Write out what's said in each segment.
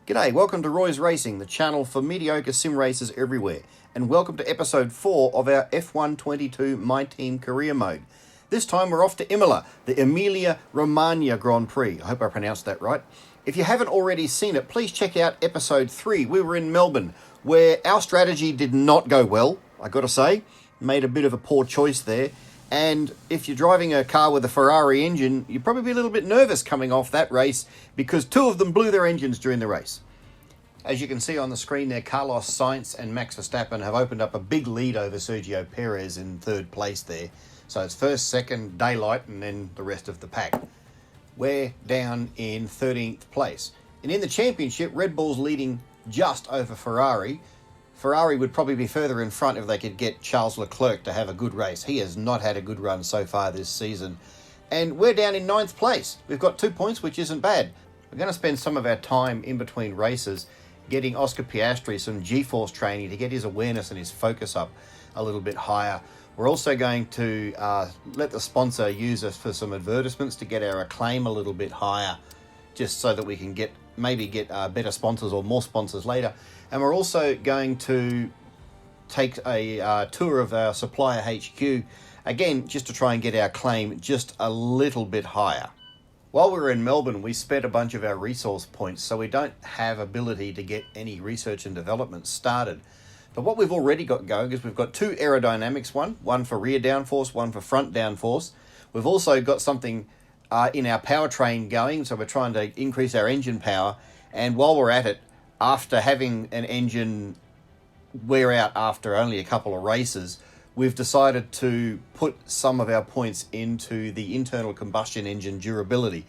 G'day, welcome to Roy's Racing, the channel for mediocre sim racers everywhere, and welcome to episode 4 of our F1 22 My Team Career Mode. This time we're off to Imola, the Emilia-Romagna Grand Prix. I hope I pronounced that right. If you haven't already seen it, please check out episode 3. We were in Melbourne, where our strategy did not go well, I gotta say. Made a bit of a poor choice there. And if you're driving a car with a Ferrari engine, you'd probably be a little bit nervous coming off that race because two of them blew their engines during the race. As you can see on the screen there, Carlos Sainz and Max Verstappen have opened up a big lead over Sergio Perez in third place there. So it's first, second, daylight, and then the rest of the pack. We're down in 13th place. And in the championship, Red Bull's leading just over Ferrari. Ferrari would probably be further in front if they could get Charles Leclerc to have a good race. He has not had a good run so far this season. And we're down in 9th place. We've got 2 points, which isn't bad. We're going to spend some of our time in between races getting Oscar Piastri some G-force training to get his awareness and his focus up a little bit higher. We're also going to let the sponsor use us for some advertisements to get our acclaim a little bit higher, just so that we can get better sponsors or more sponsors later. And we're also going to take a tour of our supplier HQ, again, just to try and get our claim just a little bit higher. While we were in Melbourne, we spent a bunch of our resource points, so we don't have ability to get any research and development started. But what we've already got going is we've got 2 aerodynamics, one for rear downforce, one for front downforce. We've also got something in our powertrain going, so we're trying to increase our engine power. And while we're at it, after having an engine wear out after only a couple of races, we've decided to put some of our points into the internal combustion engine durability.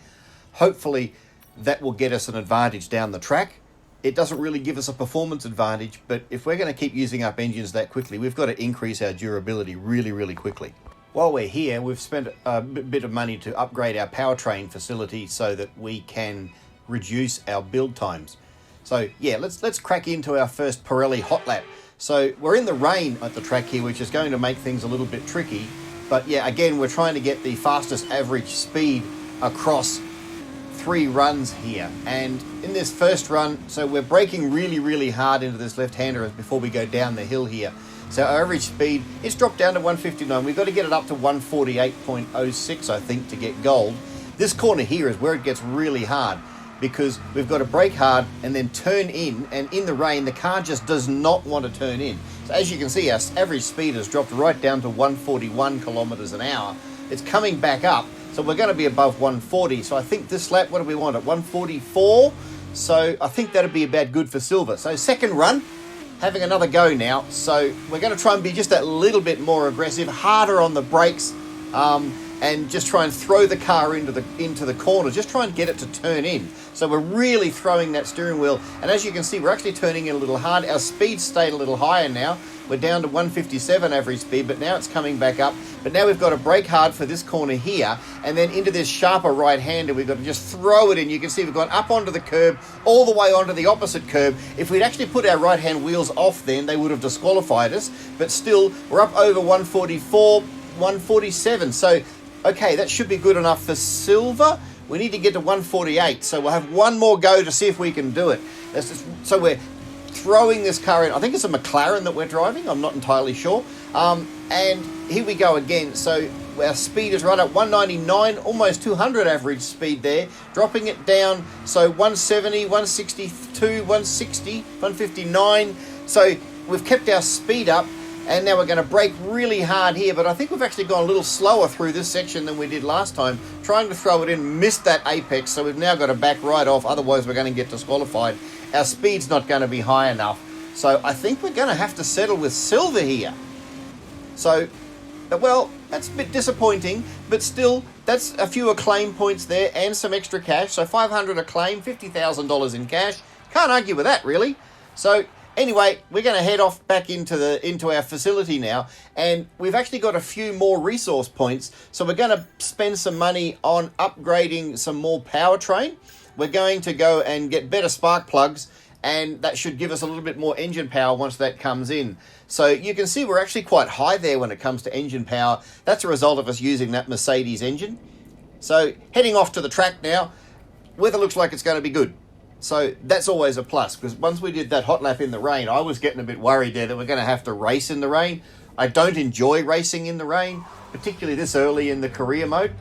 Hopefully that will get us an advantage down the track. It doesn't really give us a performance advantage, but if we're going to keep using up engines that quickly, we've got to increase our durability really, really quickly. While we're here, we've spent a bit of money to upgrade our powertrain facility so that we can reduce our build times. So yeah, let's crack into our first Pirelli hot lap. So we're in the rain at the track here, which is going to make things a little bit tricky. But yeah, again, we're trying to get the fastest average speed across 3 runs here. And in this first run, so we're braking really, really hard into this left-hander before we go down the hill here. So our average speed, it's dropped down to 159. We've got to get it up to 148.06, I think, to get gold. This corner here is where it gets really hard, because we've got to brake hard and then turn in, and in the rain the car just does not want to turn in. So as you can see, our average speed has dropped right down to 141 kilometers an hour. It's coming back up, so we're going to be above 140. So I think this lap, what do we want, at 144? So I think that'd be about good for silver. So second run, having another go now. So we're going to try and be just that little bit more aggressive, harder on the brakes, and just try and throw the car into the corner, just try and get it to turn in. So we're really throwing that steering wheel, and as you can see, we're actually turning in a little hard. Our speed stayed a little higher now. We're down to 157 average speed, but now it's coming back up. But now we've got to brake hard for this corner here, and then into this sharper right-hander, we've got to just throw it in. You can see we've gone up onto the curb, all the way onto the opposite curb. If we'd actually put our right-hand wheels off then, they would have disqualified us, but still, we're up over 144, 147. So okay, that should be good enough for silver. We need to get to 148, so we'll have one more go to see if we can do it. So we're throwing this car in. I think it's a McLaren that we're driving. I'm not entirely sure. And here we go again. So our speed is right up 199, almost 200 average speed there. Dropping it down, so 170, 162, 160, 159. So we've kept our speed up. And now we're going to brake really hard here, but I think we've actually gone a little slower through this section than we did last time. Trying to throw it in, missed that apex, so we've now got to back right off, otherwise we're going to get disqualified. Our speed's not going to be high enough. So I think we're going to have to settle with silver here. So, well, that's a bit disappointing, but still, that's a few acclaim points there and some extra cash. So 500 acclaim, $50,000 in cash. Can't argue with that, really. So anyway, we're going to head off back into our facility now, and we've actually got a few more resource points, so we're going to spend some money on upgrading some more powertrain. We're going to go and get better spark plugs, and that should give us a little bit more engine power once that comes in. So you can see we're actually quite high there when it comes to engine power. That's a result of us using that Mercedes engine. So heading off to the track now. Weather looks like it's going to be good. So that's always a plus, because once we did that hot lap in the rain, I was getting a bit worried there that we're going to have to race in the rain. I don't enjoy racing in the rain, particularly this early in the career mode.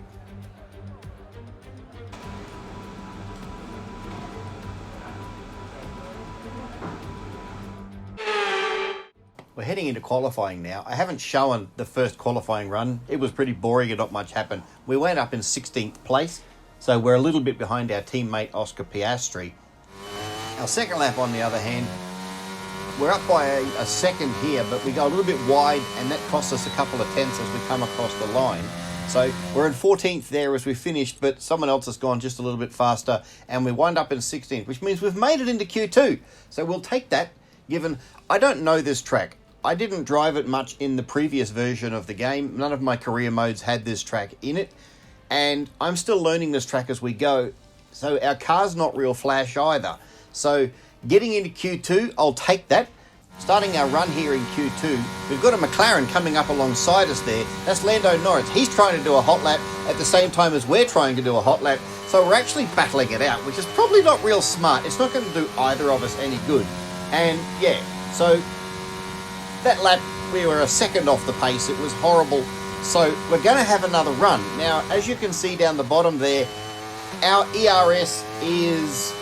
We're heading into qualifying now. I haven't shown the first qualifying run. It was pretty boring and not much happened. We went up in 16th place, so we're a little bit behind our teammate Oscar Piastri. Our second lap, on the other hand, we're up by a second here, but we go a little bit wide, and that costs us a couple of tenths as we come across the line. So we're in 14th there as we finished, but someone else has gone just a little bit faster, and we wind up in 16th, which means we've made it into Q2. So we'll take that, given I don't know this track. I didn't drive it much in the previous version of the game. None of my career modes had this track in it, and I'm still learning this track as we go. So our car's not real flash either. So getting into Q2, I'll take that. Starting our run here in Q2, we've got a McLaren coming up alongside us there. That's Lando Norris. He's trying to do a hot lap at the same time as we're trying to do a hot lap. So we're actually battling it out, which is probably not real smart. It's not going to do either of us any good. And yeah, so that lap, we were a second off the pace. It was horrible. So we're going to have another run. Now, as you can see down the bottom there, our ERS is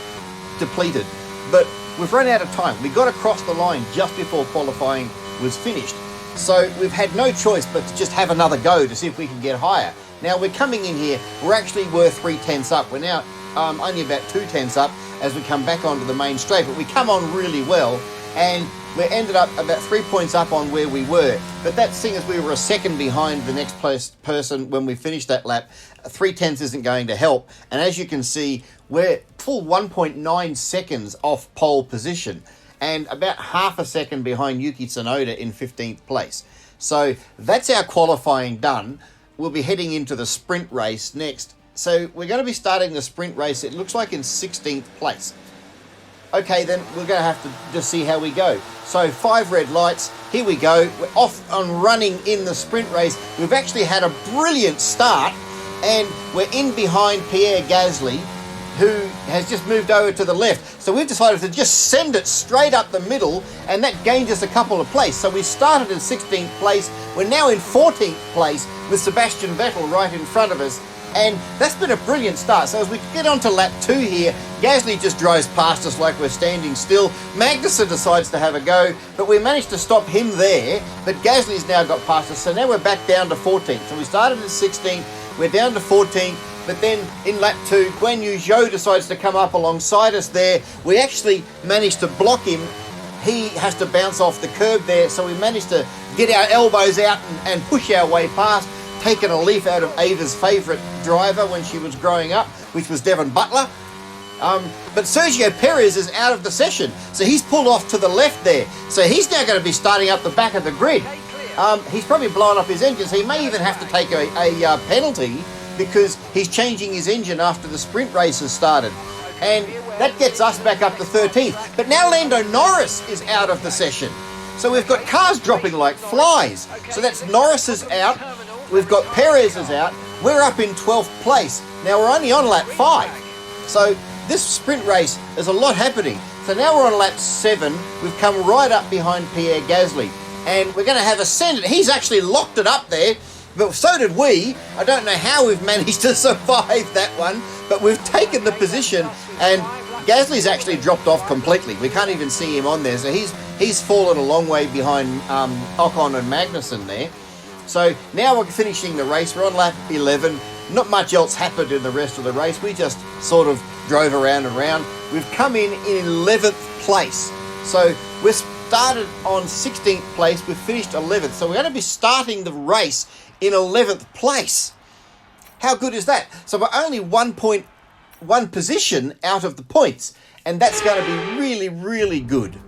depleted, but we've run out of time. We got across the line just before qualifying was finished. So we've had no choice but to just have another go to see if we can get higher. Now we're coming in here, we're actually worth 3 tenths up. We're now only about 2 tenths up as we come back onto the main straight, but we come on really well, and we ended up about 3 points up on where we were. But that seeing as we were a second behind the next person when we finished that lap, 3 tenths isn't going to help. And as you can see, we're full 1.9 seconds off pole position and about half a second behind Yuki Tsunoda in 15th place. So that's our qualifying done. We'll be heading into the sprint race next. So we're going to be starting the sprint race, it looks like in 16th place. Okay, then we're going to have to just see how we go. So 5 red lights, here we go. We're off on running in the sprint race. We've actually had a brilliant start, and we're in behind Pierre Gasly, who has just moved over to the left. So we've decided to just send it straight up the middle, and that gained us a couple of places. So we started in 16th place. We're now in 14th place with Sebastian Vettel right in front of us. And that's been a brilliant start. So as we get on to lap 2 here, Gasly just drives past us like we're standing still. Magnussen decides to have a go, but we managed to stop him there. But Gasly's now got past us, so now we're back down to 14th. So we started at 16th, we're down to 14th, but then in lap 2, Guan Yu Zhou decides to come up alongside us there. We actually managed to block him. He has to bounce off the curb there, so we managed to get our elbows out and push our way past. Taken a leaf out of Ava's favourite driver when she was growing up, which was Devon Butler. But Sergio Perez is out of the session, so he's pulled off to the left there. So he's now going to be starting up the back of the grid. He's probably blown up his engine, so he may even have to take a penalty because he's changing his engine after the sprint race has started. And that gets us back up to 13th. But now Lando Norris is out of the session. So we've got cars dropping like flies. So that's Norris is out. We've got Perez is out. We're up in 12th place. Now we're only on lap 5. So this sprint race, there's a lot happening. So now we're on lap 7. We've come right up behind Pierre Gasly. And we're going to have a send. He's actually locked it up there. But so did we. I don't know how we've managed to survive that one. But we've taken the position. And Gasly's actually dropped off completely. We can't even see him on there. So he's fallen a long way behind Ocon and Magnussen there. So now we're finishing the race. We're on lap 11. Not much else happened in the rest of the race. We just sort of drove around and around. We've come in 11th place. So we're started on 16th place. We've finished 11th. So we're going to be starting the race in 11th place. How good is that? So we're only 1.1 position out of the points. And that's going to be really, really good.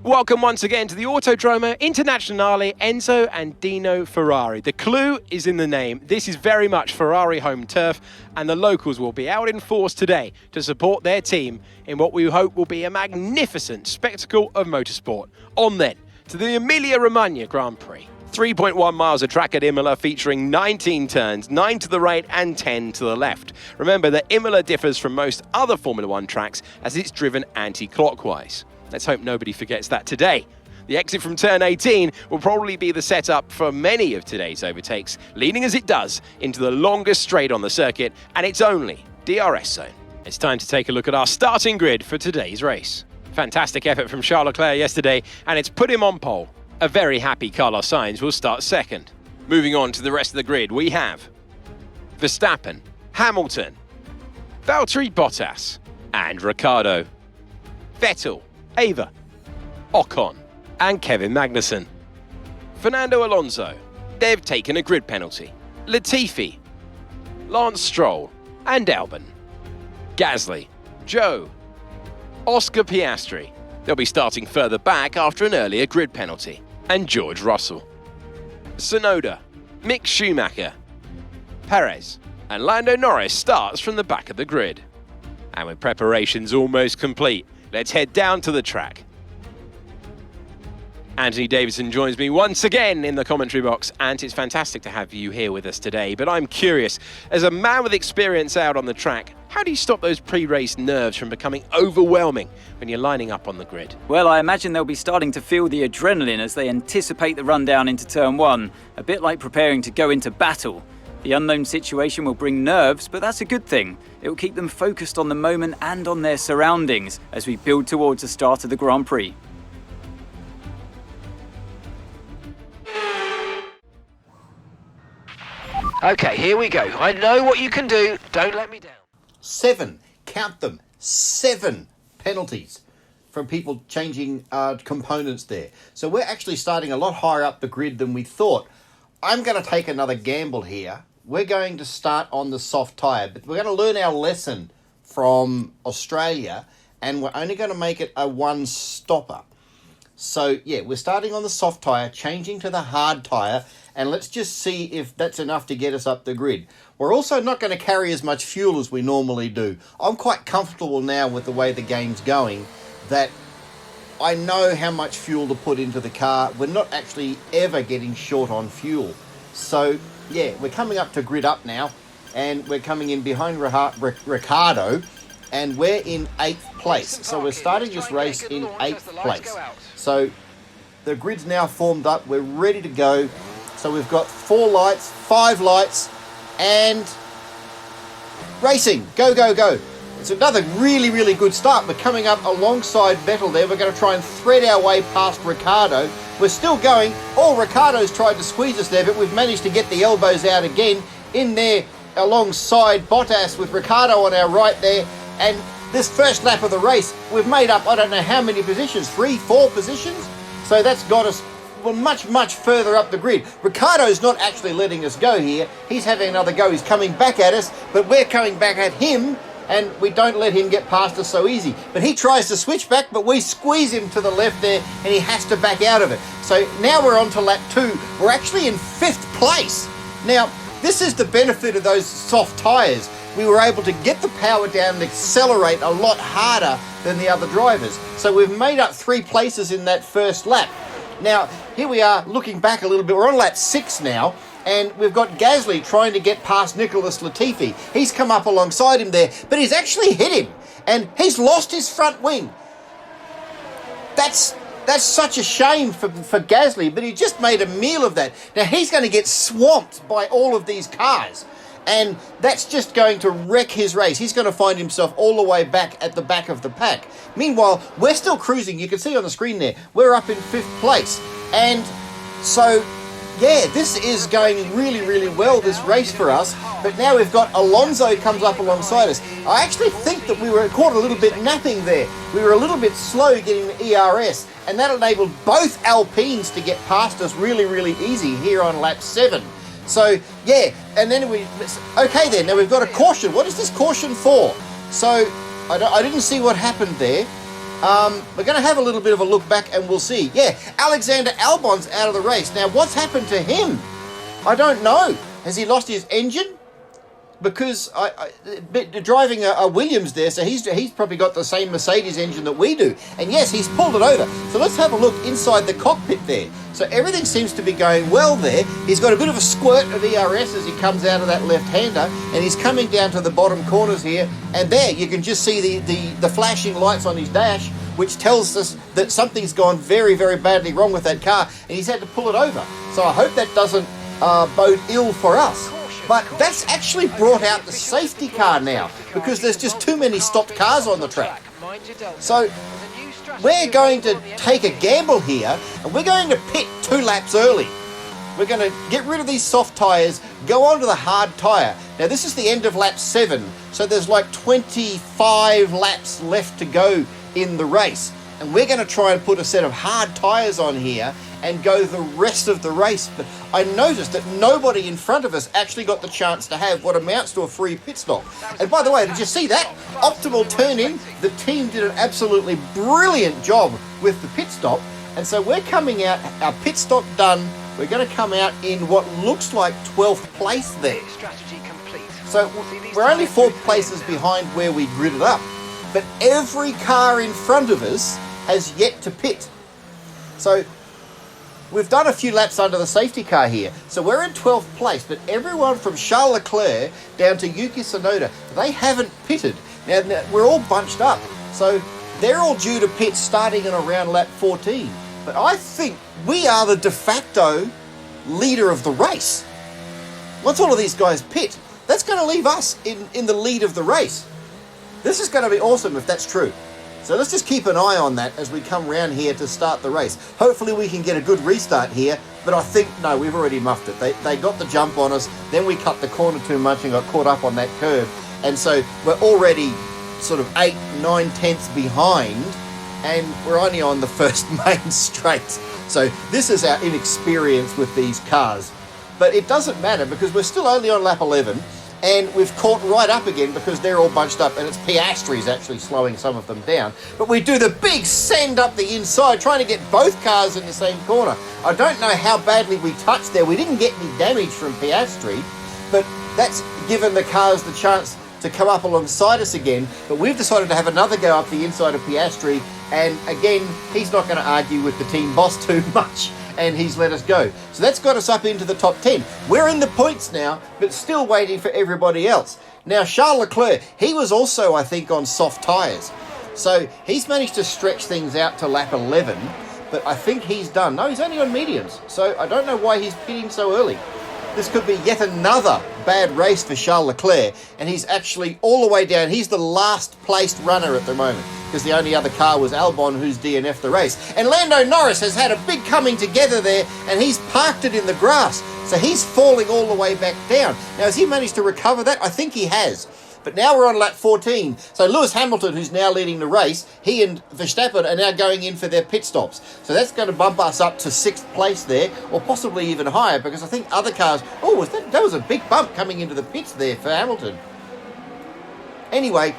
Welcome once again to the Autodromo Internazionale Enzo and Dino Ferrari. The clue is in the name. This is very much Ferrari home turf, and the locals will be out in force today to support their team in what we hope will be a magnificent spectacle of motorsport. On then to the Emilia-Romagna Grand Prix. 3.1 miles of track at Imola, featuring 19 turns, 9 to the right and 10 to the left. Remember that Imola differs from most other Formula One tracks as it's driven anti-clockwise. Let's hope nobody forgets that today. The exit from turn 18 will probably be the setup for many of today's overtakes, leading as it does into the longest straight on the circuit and its only DRS zone. It's time to take a look at our starting grid for today's race. Fantastic effort from Charles Leclerc yesterday, and it's put him on pole. A very happy Carlos Sainz will start second. Moving on to the rest of the grid, we have Verstappen, Hamilton, Valtteri Bottas, and Ricciardo, Vettel, Ava, Ocon, and Kevin Magnussen. Fernando Alonso, they've taken a grid penalty. Latifi, Lance Stroll, and Albon. Gasly, Joe, Oscar Piastri. They'll be starting further back after an earlier grid penalty. And George Russell. Tsunoda, Mick Schumacher, Perez, and Lando Norris starts from the back of the grid. And with preparations almost complete, let's head down to the track. Anthony Davidson joins me once again in the commentary box, and it's fantastic to have you here with us today. But I'm curious, as a man with experience out on the track, how do you stop those pre-race nerves from becoming overwhelming when you're lining up on the grid? Well, I imagine they'll be starting to feel the adrenaline as they anticipate the rundown into turn 1, a bit like preparing to go into battle. The unknown situation will bring nerves, but that's a good thing. It will keep them focused on the moment and on their surroundings as we build towards the start of the Grand Prix. Okay, here we go. I know what you can do. Don't let me down. 7, count them, 7 penalties from people changing components there. So we're actually starting a lot higher up the grid than we thought. I'm going to take another gamble here. We're going to start on the soft tyre, but we're going to learn our lesson from Australia, and we're only going to make it a one-stopper. So, yeah, we're starting on the soft tyre, changing to the hard tyre, and let's just see if that's enough to get us up the grid. We're also not going to carry as much fuel as we normally do. I'm quite comfortable now with the way the game's going that I know how much fuel to put into the car. We're not actually ever getting short on fuel. So, yeah, we're coming up to grid up now, and we're coming in behind Ricciardo, and we're in 8th place. So we're starting this race in 8th place. So the grid's now formed up. We're ready to go. So we've got 4 lights, 5 lights, and racing. Go, go, go. It's another really, really good start. We're coming up alongside Vettel there. We're going to try and thread our way past Ricciardo. We're still going. Ricciardo's tried to squeeze us there, but we've managed to get the elbows out again. In there alongside Bottas with Ricciardo on our right there. And this first lap of the race, we've made up, I don't know how many positions, 3, 4 positions? So that's got us much, much further up the grid. Ricciardo's not actually letting us go here. He's having another go. He's coming back at us, but we're coming back at him, and we don't let him get past us so easy. But he tries to switch back, but we squeeze him to the left there, and he has to back out of it. So now we're on to lap 2. We're actually in 5th place. Now, this is the benefit of those soft tyres. We were able to get the power down and accelerate a lot harder than the other drivers. So we've made up 3 places in that first lap. Now, here we are looking back a little bit. We're on lap 6 now, and we've got Gasly trying to get past Nicholas Latifi. He's come up alongside him there, but he's actually hit him, and he's lost his front wing. That's such a shame for Gasly, but he just made a meal of that. Now, he's going to get swamped by all of these cars, and that's just going to wreck his race. He's going to find himself all the way back at the back of the pack. Meanwhile, we're still cruising. You can see on the screen there, we're up in 5th place. And so, yeah, this is going really, really well, this race for us. But now we've got Alonso comes up alongside us. I actually think that we were caught a little bit napping there. We were a little bit slow getting the ERS, and that enabled both Alpines to get past us really, really easy here on lap 7. So, yeah, and then now we've got a caution. What is this caution for? So, I didn't see what happened there. We're going to have a little bit of a look back and we'll see. Yeah, Alexander Albon's out of the race. Now, what's happened to him? I don't know. Has he lost his engine? because driving a Williams there, so he's probably got the same Mercedes engine that we do. And yes, he's pulled it over. So let's have a look inside the cockpit there. So everything seems to be going well there. He's got a bit of a squirt of ERS as he comes out of that left-hander, and he's coming down to the bottom corners here. And there, you can just see the flashing lights on his dash, which tells us that something's gone very, very badly wrong with that car, and he's had to pull it over. So I hope that doesn't bode ill for us. But that's actually brought out the safety car now, because there's just too many stopped cars on the track. So we're going to take a gamble here, and we're going to pit 2 laps early. We're going to get rid of these soft tyres, go on to the hard tyre. Now this is the end of lap 7, so there's like 25 laps left to go in the race. And we're going to try and put a set of hard tyres on here and go the rest of the race. But I noticed that nobody in front of us actually got the chance to have what amounts to a free pit stop. And by the way, did you see that? Optimal turn-in. The team did an absolutely brilliant job with the pit stop. And so we're coming out, our pit stop done. We're going to come out in what looks like 12th place there. So we're only 4 places behind where we gridded up. But every car in front of us has yet to pit. So we've done a few laps under the safety car here. So we're in 12th place, but everyone from Charles Leclerc down to Yuki Tsunoda, they haven't pitted. Now we're all bunched up. So they're all due to pit starting in around lap 14. But I think we are the de facto leader of the race. Once all of these guys pit, that's going to leave us in the lead of the race. This is going to be awesome if that's true. So let's just keep an eye on that as we come round here to start the race. Hopefully we can get a good restart here, but I think, no, we've already muffed it. They got the jump on us, then we cut the corner too much and got caught up on that curve. And so we're already sort of 8, 9 tenths behind, and we're only on the first main straight. So this is our inexperience with these cars. But it doesn't matter because we're still only on lap 11. And we've caught right up again because they're all bunched up, and it's Piastri's actually slowing some of them down. But we do the big send up the inside, trying to get both cars in the same corner. I don't know how badly we touched there. We didn't get any damage from Piastri, but that's given the cars the chance to come up alongside us again. But we've decided to have another go up the inside of Piastri, and again, he's not going to argue with the team boss too much, and he's let us go. So that's got us up into the top 10. We're in the points now, but still waiting for everybody else. Now, Charles Leclerc, he was also, I think, on soft tyres. So he's managed to stretch things out to lap 11, but I think he's done. No, he's only on mediums, so I don't know why he's pitting so early. This could be yet another bad race for Charles Leclerc, and he's actually all the way down. He's the last placed runner at the moment, because the only other car was Albon, who's DNF'd the race. And Lando Norris has had a big coming together there, and he's parked it in the grass. So he's falling all the way back down. Now, has he managed to recover that? I think he has. But now we're on lap 14. So Lewis Hamilton, who's now leading the race, he and Verstappen are now going in for their pit stops. So that's going to bump us up to 6th place there, or possibly even higher, because I think other cars... Oh, that was a big bump coming into the pits there for Hamilton. Anyway,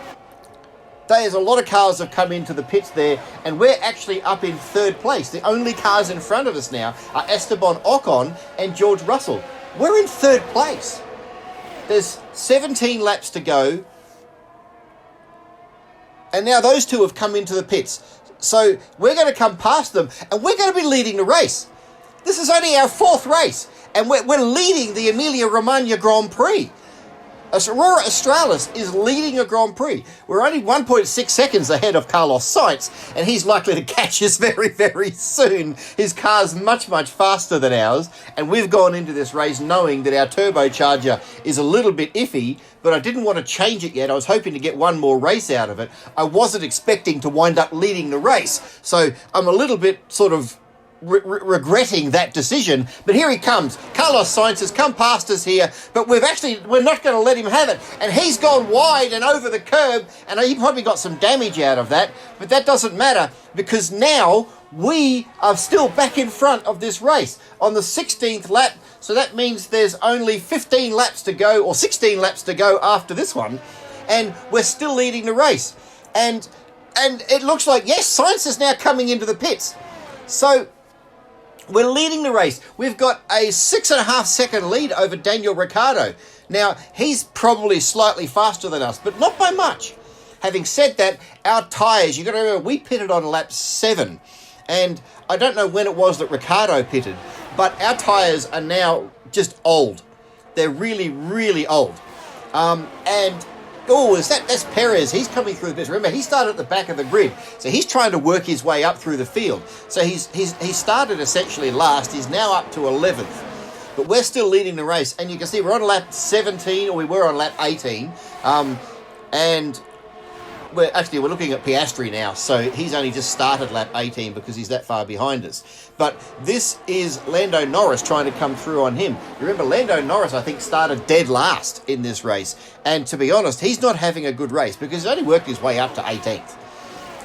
there's a lot of cars have come into the pits there, and we're actually up in 3rd place. The only cars in front of us now are Esteban Ocon and George Russell. We're in 3rd place. There's 17 laps to go, and now those two have come into the pits. So we're going to come past them, and we're going to be leading the race. This is only our 4th race, and we're leading the Emilia-Romagna Grand Prix. Aurora Australis is leading a Grand Prix. We're only 1.6 seconds ahead of Carlos Sainz, and he's likely to catch us very, very soon. His car's much, much faster than ours, and we've gone into this race knowing that our turbocharger is a little bit iffy, but I didn't want to change it yet. I was hoping to get one more race out of it. I wasn't expecting to wind up leading the race, so I'm a little bit sort of regretting that decision, but here he comes. Carlos Sainz has come past us here, but we're not going to let him have it, and he's gone wide and over the curb, and he probably got some damage out of that, but that doesn't matter, because now we are still back in front of this race on the 16th lap, so that means there's only 15 laps to go, or 16 laps to go after this one, and we're still leading the race, and it looks like, yes, Sainz is now coming into the pits, so we're leading the race. We've got a 6.5 second lead over Daniel Ricciardo. Now, he's probably slightly faster than us, but not by much. Having said that, our tyres, you've got to remember, we pitted on lap 7. And I don't know when it was that Ricciardo pitted, but our tyres are now just old. They're really, really old. That's Perez. He's coming through the pits. Remember, he started at the back of the grid, so he's trying to work his way up through the field. So he started essentially last. He's now up to 11th. But we're still leading the race, and you can see we're on lap 17, or we were on lap 18, and we're looking at Piastri now, so he's only just started lap 18 because he's that far behind us. But this is Lando Norris trying to come through on him. Remember, Lando Norris, I think, started dead last in this race, and to be honest, he's not having a good race because he's only worked his way up to 18th.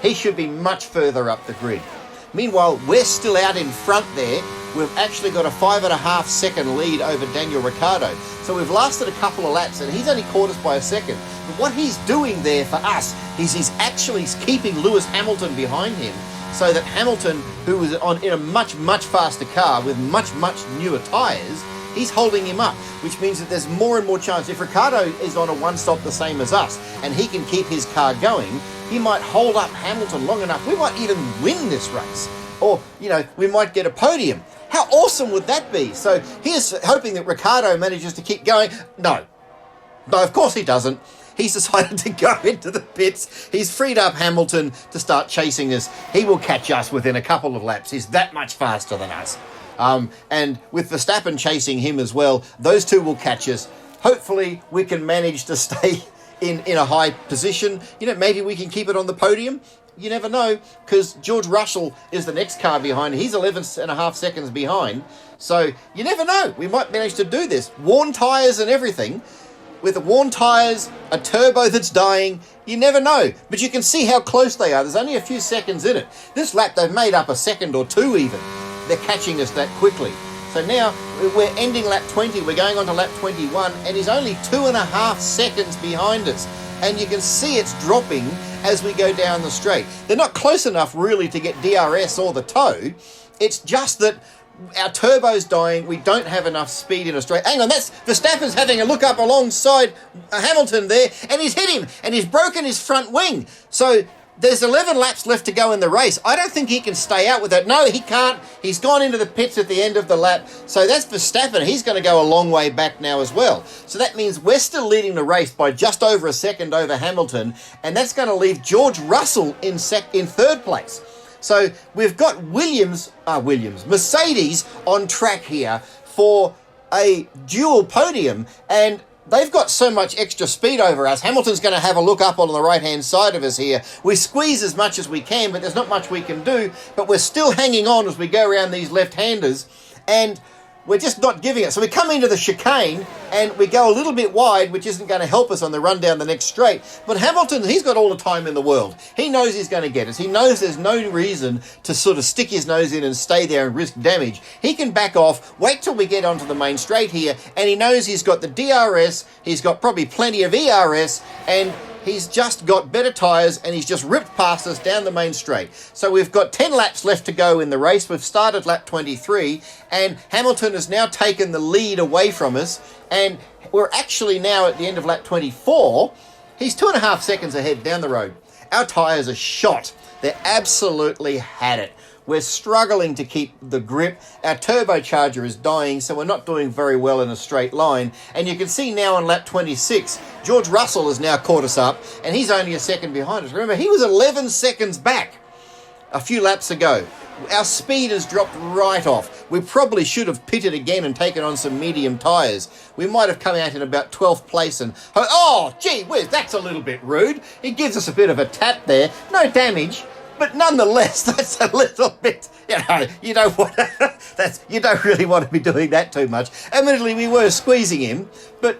He should be much further up the grid. Meanwhile, we're still out in front there. We've actually got a 5.5 second lead over Daniel Ricciardo. So we've lasted a couple of laps and he's only caught us by a second. But what he's doing there for us is he's actually keeping Lewis Hamilton behind him so that Hamilton, who was in a much, much faster car with much, much newer tyres, he's holding him up, which means that there's more and more chance. If Ricciardo is on a one-stop the same as us and he can keep his car going, he might hold up Hamilton long enough. We might even win this race. Or, we might get a podium. How awesome would that be? So here's hoping that Ricciardo manages to keep going. No, of course he doesn't. He's decided to go into the pits. He's freed up Hamilton to start chasing us. He will catch us within a couple of laps. He's that much faster than us. And with Verstappen chasing him as well, those two will catch us. Hopefully we can manage to stay in a high position. Maybe we can keep it on the podium. You never know, because George Russell is the next car behind. He's 11.5 seconds behind. So you never know. We might manage to do this. Worn tyres and everything. With the worn tyres, a turbo that's dying, you never know. But you can see how close they are. There's only a few seconds in it. This lap, they've made up a second or two even. They're catching us that quickly. So now we're ending lap 20. We're going on to lap 21, and he's only 2.5 seconds behind us. And you can see it's dropping as we go down the straight. They're not close enough really to get DRS or the toe. It's just that our turbo's dying. We don't have enough speed in a straight. Hang on, that's Verstappen's having a look up alongside Hamilton there, and he's hit him, and he's broken his front wing. So there's 11 laps left to go in the race. I don't think he can stay out with that. No, he can't. He's gone into the pits at the end of the lap. So that's Verstappen. He's going to go a long way back now as well. So that means we're still leading the race by just over a second over Hamilton. And that's going to leave George Russell in third place. So we've got Mercedes on track here for a dual podium. And they've got so much extra speed over us. Hamilton's going to have a look up on the right-hand side of us here. We squeeze as much as we can, but there's not much we can do. But we're still hanging on as we go around these left-handers, and we're just not giving it. So we come into the chicane, and we go a little bit wide, which isn't going to help us on the run down the next straight. But Hamilton, he's got all the time in the world. He knows he's going to get us. He knows there's no reason to sort of stick his nose in and stay there and risk damage. He can back off, wait till we get onto the main straight here, and he knows he's got the DRS, he's got probably plenty of ERS, and he's just got better tyres, and he's just ripped past us down the main straight. So we've got 10 laps left to go in the race. We've started lap 23, and Hamilton has now taken the lead away from us, and we're actually now at the end of lap 24. He's 2.5 seconds ahead down the road. Our tyres are shot. They're absolutely had it. We're struggling to keep the grip. Our turbocharger is dying, so we're not doing very well in a straight line. And you can see now on lap 26, George Russell has now caught us up, and he's only a second behind us. Remember, he was 11 seconds back a few laps ago. Our speed has dropped right off. We probably should have pitted again and taken on some medium tyres. We might have come out in about 12th place and... Oh, gee whiz, that's a little bit rude. He gives us a bit of a tap there. No damage. But nonetheless, that's a little bit, you don't really want to be doing that too much. Admittedly, we were squeezing him, but,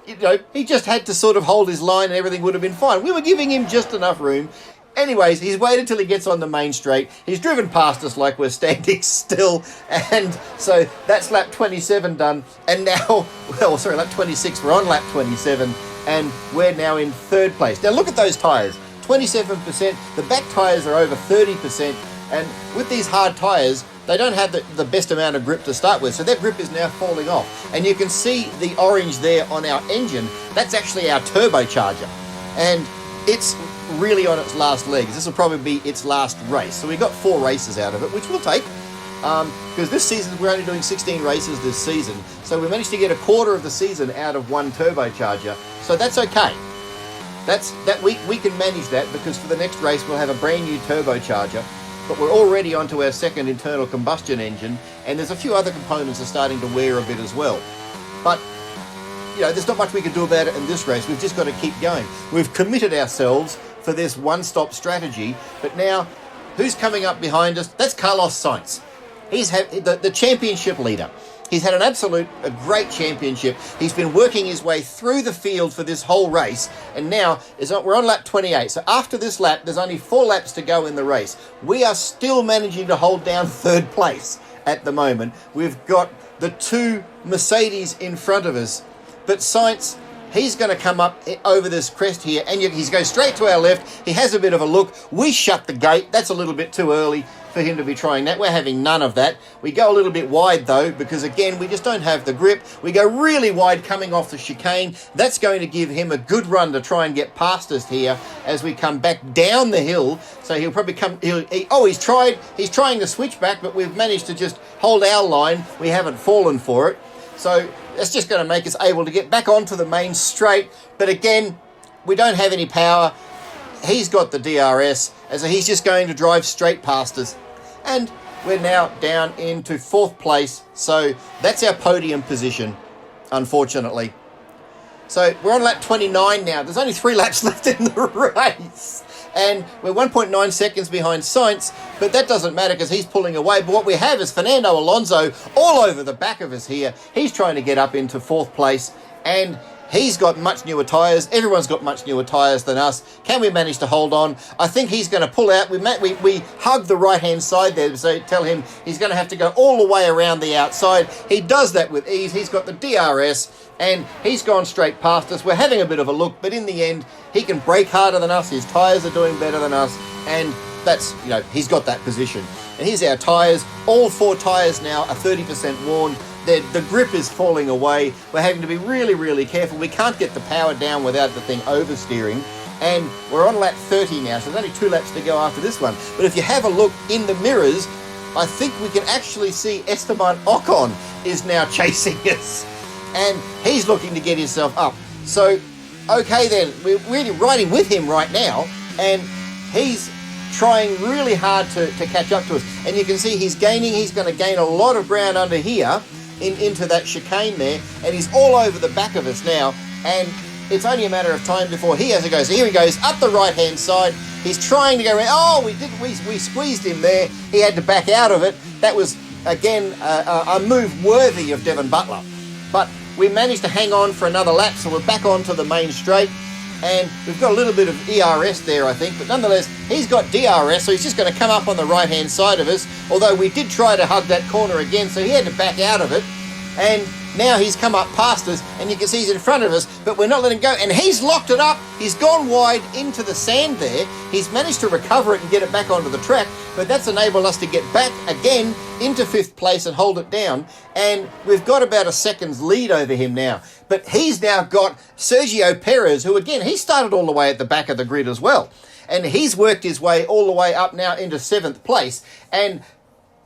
he just had to sort of hold his line and everything would have been fine. We were giving him just enough room. Anyways, he's waited till he gets on the main straight. He's driven past us like we're standing still. And so that's lap 27 done. And now, lap 26. We're on lap 27. And we're now in third place. Now look at those tyres. 27%. The back tyres are over 30%. And with these hard tyres, they don't have the best amount of grip to start with, so their grip is now falling off. And you can see the orange there on our engine. That's actually our turbocharger, and it's really on its last legs. This will probably be its last race. So we got 4 races out of it, which we'll take, because this season we're only doing 16 races this season, so we managed to get a quarter of the season out of 1 turbocharger, so that's okay. We can manage that, because for the next race we'll have a brand new turbocharger, but we're already onto our second internal combustion engine, and there's a few other components that are starting to wear a bit as well. But there's not much we can do about it in this race. We've just got to keep going. We've committed ourselves for this one-stop strategy, but now who's coming up behind us? That's Carlos Sainz. He's the championship leader. He's had a great championship. He's been working his way through the field for this whole race, and now we're on lap 28. So after this lap, there's only 4 laps to go in the race. We are still managing to hold down 3rd place at the moment. We've got the 2 Mercedes in front of us, but Sainz, he's going to come up over this crest here, and he's going straight to our left. He has a bit of a look. We shut the gate. That's a little bit too early for him to be trying that. We're having none of that. We go a little bit wide though, because again, we just don't have the grip. We go really wide coming off the chicane. That's going to give him a good run to try and get past us here as we come back down the hill. So he'll probably come, he's trying to switch back, but we've managed to just hold our line. We haven't fallen for it. So that's just going to make us able to get back onto the main straight. But again, we don't have any power. He's got the DRS, and so he's just going to drive straight past us. And we're now down into 4th place. So that's our podium position, unfortunately. So we're on lap 29 now. There's only 3 laps left in the race. And we're 1.9 seconds behind Sainz, but that doesn't matter because he's pulling away. But what we have is Fernando Alonso all over the back of us here. He's trying to get up into 4th place, and he's got much newer tyres. Everyone's got much newer tyres than us. Can we manage to hold on? I think he's going to pull out. We hug the right-hand side there, so tell him he's going to have to go all the way around the outside. He does that with ease. He's got the DRS, and he's gone straight past us. We're having a bit of a look, but in the end, he can brake harder than us. His tyres are doing better than us, and that's, he's got that position. And here's our tyres. All 4 tyres now are 30% worn. The grip is falling away. We're having to be really, really careful. We can't get the power down without the thing oversteering. And we're on lap 30 now, so there's only 2 laps to go after this one. But if you have a look in the mirrors, I think we can actually see Esteban Ocon is now chasing us. And he's looking to get himself up. So, okay then, we're really riding with him right now, and he's trying really hard to catch up to us. And you can see he's going to gain a lot of ground under here, into that chicane there, and he's all over the back of us now, and it's only a matter of time before he has to go. So here he goes up the right hand side. He's trying to go around. We squeezed him there. He had to back out of it. That was again a move worthy of Devon Butler, but we managed to hang on for another lap, so we're back onto the main straight, and we've got a little bit of ERS there, I think, but nonetheless he's got DRS, so he's just going to come up on the right hand side of us, although we did try to hug that corner again, so he had to back out of it. And now he's come up past us, and you can see he's in front of us, but we're not letting go, and he's locked it up. He's gone wide into the sand there. He's managed to recover it and get it back onto the track, but that's enabled us to get back again into 5th place and hold it down, and we've got about a second's lead over him now. But he's now got Sergio Perez, who again, he started all the way at the back of the grid as well, and he's worked his way all the way up now into 7th place, and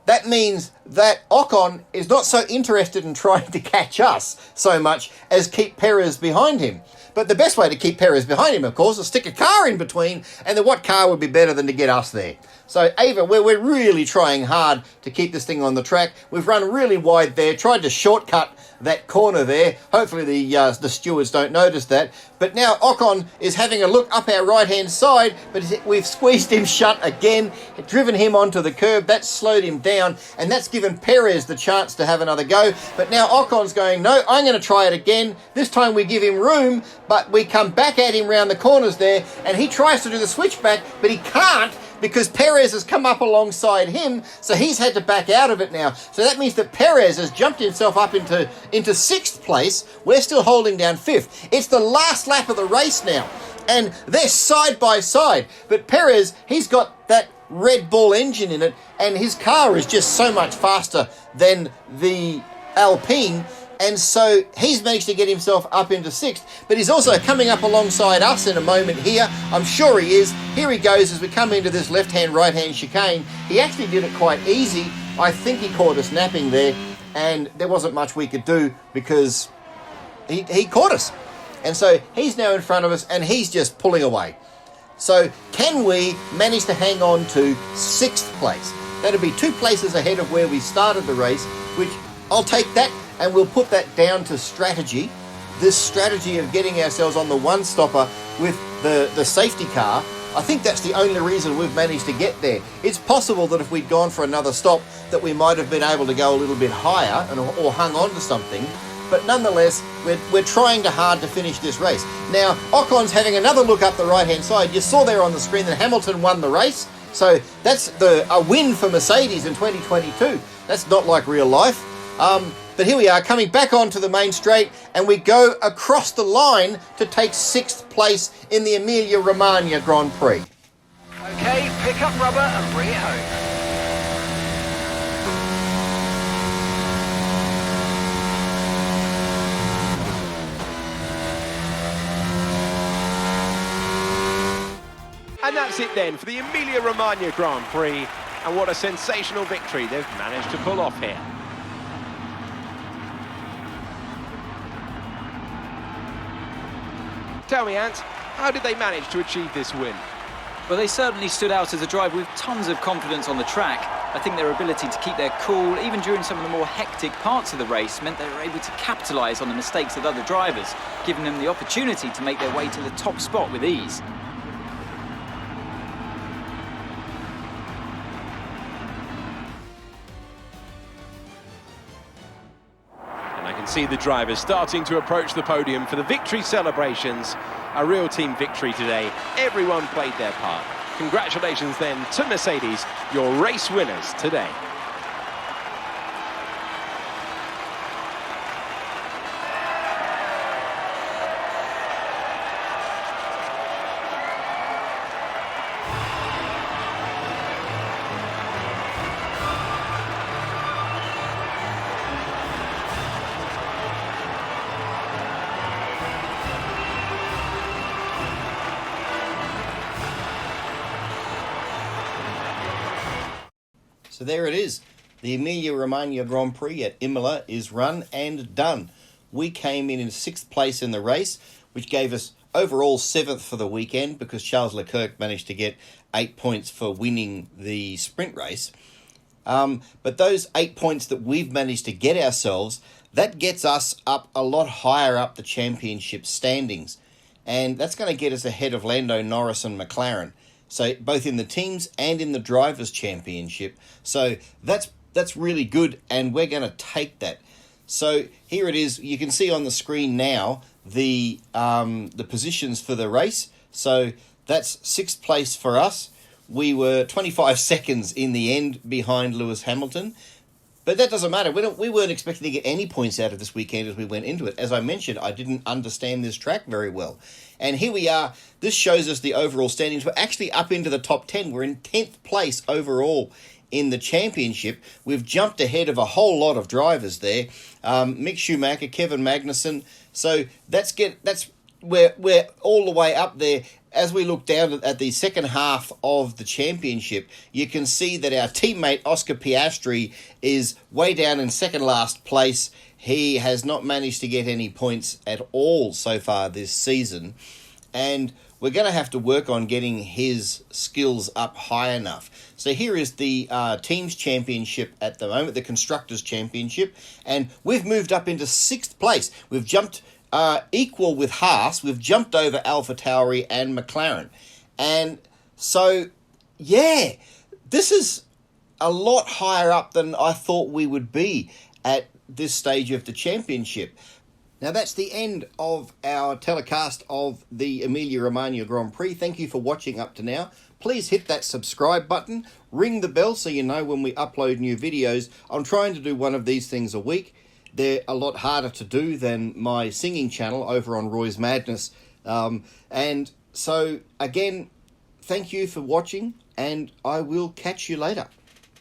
that means that Ocon is not so interested in trying to catch us so much as keep Perez behind him. But the best way to keep Perez behind him, of course, is stick a car in between, and then what car would be better than to get us there? So, Ava, we're really trying hard to keep this thing on the track. We've run really wide there, tried to shortcut that corner there. Hopefully the stewards don't notice that. But now Ocon is having a look up our right-hand side, but we've squeezed him shut again, driven him onto the curb. That's slowed him down, and that's given Perez the chance to have another go. But now Ocon's going, no, I'm going to try it again. This time we give him room, but we come back at him round the corners there, and he tries to do the switchback, but he can't, because Perez has come up alongside him, so he's had to back out of it now. So that means that Perez has jumped himself up into 6th place. We're still holding down 5th. It's the last lap of the race now, and they're side by side. But Perez, he's got that Red Bull engine in it, and his car is just so much faster than the Alpine, and so he's managed to get himself up into 6th, but he's also coming up alongside us in a moment here. I'm sure he is. Here he goes as we come into this left-hand, right-hand chicane. He actually did it quite easy. I think he caught us napping there, and there wasn't much we could do because he caught us. And so he's now in front of us, and he's just pulling away. So can we manage to hang on to 6th place? That'll be 2 places ahead of where we started the race, which I'll take that, and we'll put that down to strategy. This strategy of getting ourselves on the one-stopper with the safety car, I think that's the only reason we've managed to get there. It's possible that if we'd gone for another stop, that we might have been able to go a little bit higher or hung on to something. But nonetheless, we're trying hard to finish this race. Now, Ocon's having another look up the right-hand side. You saw there on the screen that Hamilton won the race. So that's a win for Mercedes in 2022. That's not like real life. But here we are coming back onto the main straight, and we go across the line to take 6th place in the Emilia-Romagna Grand Prix. Okay, pick up rubber and bring it home. And that's it then for the Emilia-Romagna Grand Prix, and what a sensational victory they've managed to pull off here. Tell me, Ant, how did they manage to achieve this win? Well, they certainly stood out as a driver with tons of confidence on the track. I think their ability to keep their cool, even during some of the more hectic parts of the race, meant they were able to capitalise on the mistakes of other drivers, giving them the opportunity to make their way to the top spot with ease. See the drivers starting to approach the podium for the victory celebrations. A real team victory today. Everyone played their part. Congratulations then to Mercedes, your race winners today. So there it is. The Emilia-Romagna Grand Prix at Imola is run and done. We came in 6th place in the race, which gave us overall 7th for the weekend because Charles Leclerc managed to get 8 points for winning the sprint race. But those 8 points that we've managed to get ourselves, that gets us up a lot higher up the championship standings. And that's going to get us ahead of Lando Norris and McLaren. So both in the teams and in the Drivers' Championship. So that's really good, and we're going to take that. So here it is. You can see on the screen now the positions for the race. So that's 6th place for us. We were 25 seconds in the end behind Lewis Hamilton. But that doesn't matter. We weren't expecting to get any points out of this weekend as we went into it. As I mentioned, I didn't understand this track very well. And here we are. This shows us the overall standings. We're actually up into the top 10. We're in 10th place overall in the championship. We've jumped ahead of a whole lot of drivers there. Mick Schumacher, Kevin Magnussen. So we're all the way up there. As we look down at the second half of the championship, you can see that our teammate Oscar Piastri is way down in second last place. He has not managed to get any points at all so far this season. And we're going to have to work on getting his skills up high enough. So here is the Teams Championship at the moment, the Constructors Championship. And we've moved up into 6th place. We've jumped equal with Haas. We've jumped over AlphaTauri and McLaren. And so, yeah, this is a lot higher up than I thought we would be at this stage of the championship. Now, that's the end of our telecast of the Emilia-Romagna Grand Prix. Thank you for watching up to now. Please hit that subscribe button, ring the bell so you know when we upload new videos. I'm trying to do one of these things a week. They're a lot harder to do than my singing channel over on Roy's Madness. And so, again, thank you for watching. and I will catch you later.